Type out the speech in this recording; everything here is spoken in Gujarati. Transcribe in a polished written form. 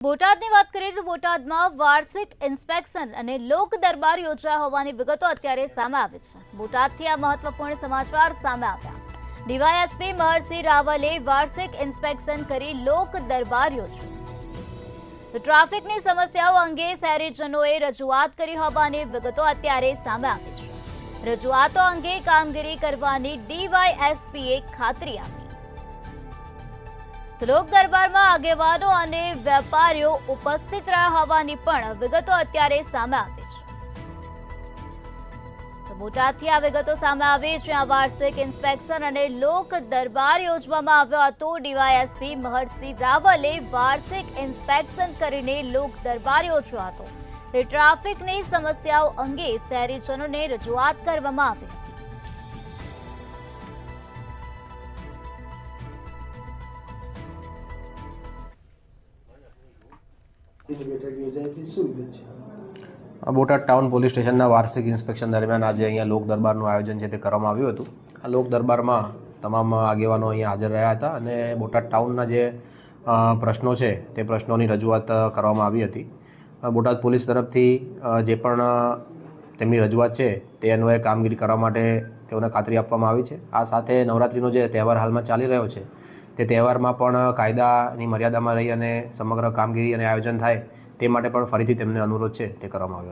બોટાદની વાત કરીએ તો બોટાદમાં વાર્ષિક ઇન્સ્પેક્શન અને લોક દરબાર યોજાયા હોવાની વિગતો અત્યારે સામે આવી છે। બોટાદથી આ મહત્વપૂર્ણ સમાચાર સામે આવ્યા। ડીવાયએસપી મહર્ષિ રાવલે વાર્ષિક ઇન્સ્પેક્શન કરી લોક દરબાર યોજ્યો। ટ્રાફિકની સમસ્યાઓ અંગે શહેરીજનોએ રજૂઆત કરી હોવાની વિગતો અત્યારે સામે આવી છે। રજૂઆતો અંગે કામગીરી કરવાની ડીવાયએસપીએ ખાતરી આપી। લોક દરબારમાં આગેવાનો અને વેપારીઓ ઉપસ્થિત રહ્યા હોવાની પણ વિગતો અત્યારે સામે આવી છે। બોટાદથી આ વિગતો સામે આવી, જ્યાં વાર્ષિક ઇન્સ્પેક્શન અને લોક દરબાર યોજવામાં આવ્યો હતો। ડીવાયએસપી મહર્ષિ રાવલે વાર્ષિક ઇન્સ્પેક્શન કરીને લોક દરબાર યોજ્યો હતો। ટ્રાફિકની સમસ્યાઓ અંગે શહેરીજનોને રજૂઆત કરવામાં આવી। બોટાદ ટાઉન પોલીસ સ્ટેશનના વાર્ષિક ઇન્સ્પેક્શન દરમિયાન આજે અહીંયા લોક દરબારનું આયોજન છે તે કરવામાં આવ્યું હતું। આ લોક દરબારમાં તમામ આગેવાનો અહીંયા હાજર રહ્યા હતા અને બોટાદ ટાઉનના જે પ્રશ્નો છે તે પ્રશ્નોની રજૂઆત કરવામાં આવી હતી। બોટાદ પોલીસ તરફથી જે પણ તેમની રજૂઆત છે તે અન્વયે કામગીરી કરવા માટે તેઓને ખાતરી આપવામાં આવી છે। આ સાથે નવરાત્રિનો જે તહેવાર હાલમાં ચાલી રહ્યો છે તે તહેવારમાં પણ કાયદાની મર્યાદામાં રહી અને સમગ્ર કામગીરી અને આયોજન થાય તે માટે પણ ફરીથી તેમને અનુરોધ છે તે કરવામાં આવ્યો।